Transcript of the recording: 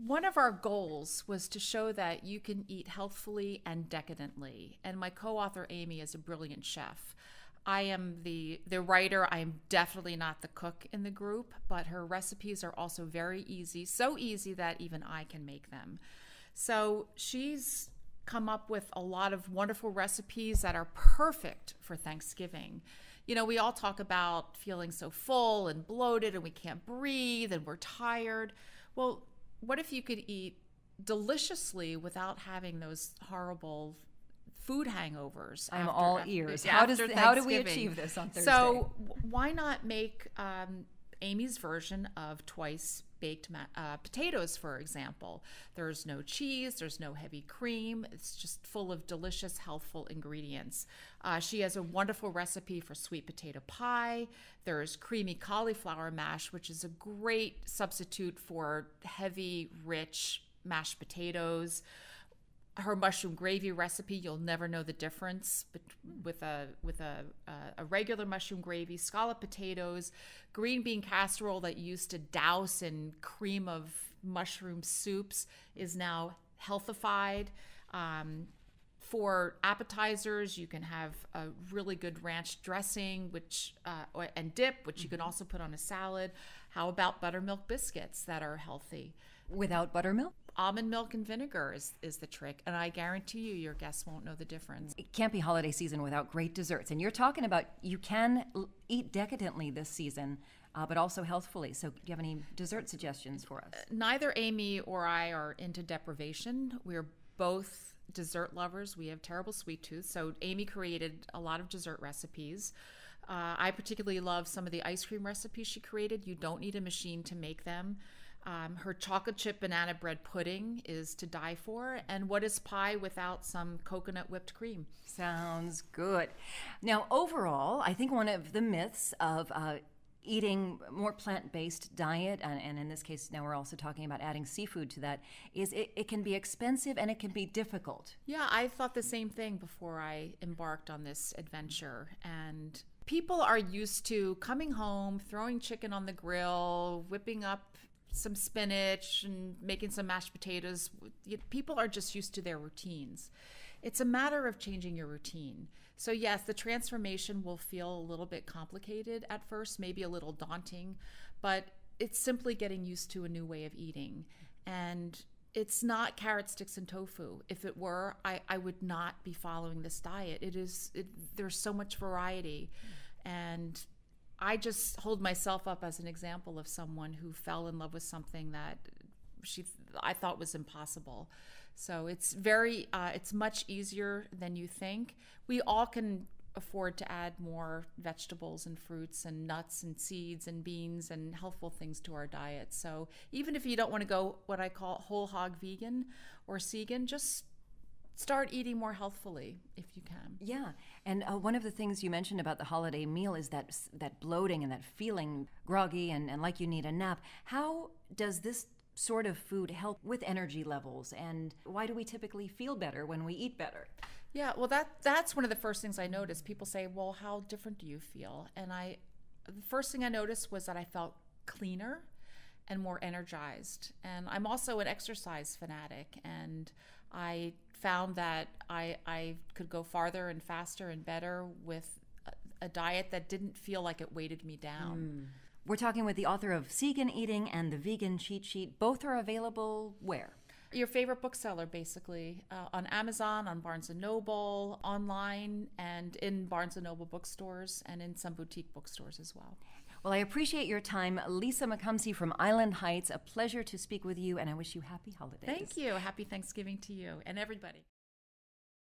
One of our goals was to show that you can eat healthfully and decadently. And my co-author, Amy, is a brilliant chef. I am the writer. I am definitely not the cook in the group, but her recipes are also very easy, so easy that even I can make them. So she's come up with a lot of wonderful recipes that are perfect for Thanksgiving. You know, we all talk about feeling so full and bloated and we can't breathe and we're tired. Well, what if you could eat deliciously without having those horrible food hangovers? I'm all ears. How do we achieve this on Thursday? So why not make Amy's version of twice baked potatoes, for example? There's no cheese, there's no heavy cream. It's just full of delicious, healthful ingredients. She has a wonderful recipe for sweet potato pie. There's creamy cauliflower mash, which is a great substitute for heavy, rich mashed potatoes. Her mushroom gravy recipe, you'll never know the difference with a regular mushroom gravy, scalloped potatoes, green bean casserole that you used to douse in cream of mushroom soups is now healthified. For appetizers, you can have a really good ranch dressing, and dip, which you can also put on a salad. How about buttermilk biscuits that are healthy? Without buttermilk? Almond milk and vinegar is the trick, and I guarantee you your guests won't know the difference. It can't be holiday season without great desserts. And you're talking about you can eat decadently this season, but also healthfully. So do you have any dessert suggestions for us? Neither Amy or I are into deprivation. We're both dessert lovers. We have terrible sweet tooth. So Amy created a lot of dessert recipes. I particularly love some of the ice cream recipes she created. You don't need a machine to make them. Her chocolate chip banana bread pudding is to die for. And what is pie without some coconut whipped cream? Sounds good. Now, overall, I think one of the myths of eating more plant-based diet, and in this case now we're also talking about adding seafood to that, is it can be expensive and it can be difficult. Yeah, I thought the same thing before I embarked on this adventure. And people are used to coming home, throwing chicken on the grill, whipping up some spinach and making some mashed potatoes. People are just used to their routines. It's a matter of changing your routine. So yes, the transformation will feel a little bit complicated at first, maybe a little daunting, but it's simply getting used to a new way of eating. And it's not carrot sticks and tofu. If it were, I would not be following this diet. There's so much variety. And I just hold myself up as an example of someone who fell in love with something that I thought was impossible. So it's much easier than you think. We all can afford to add more vegetables and fruits and nuts and seeds and beans and healthful things to our diet. So even if you don't want to go what I call whole hog vegan or segan, just start eating more healthfully if you can. Yeah, and one of the things you mentioned about the holiday meal is that bloating and that feeling groggy and like you need a nap. How does this sort of food help with energy levels, and why do we typically feel better when we eat better? Yeah, well, that's one of the first things I noticed. People say, well, how different do you feel? And the first thing I noticed was that I felt cleaner and more energized. And I'm also an exercise fanatic, and I found that I could go farther and faster and better with a diet that didn't feel like it weighted me down. We're talking with the author of Segan Eating and the Vegan Cheat Sheet. Both are available where? Your favorite bookseller, basically, on Amazon, on Barnes & Noble, online, and in Barnes & Noble bookstores, and in some boutique bookstores as well. Well, I appreciate your time. Lisa McComsey from Island Heights, a pleasure to speak with you, and I wish you happy holidays. Thank you. Happy Thanksgiving to you and everybody.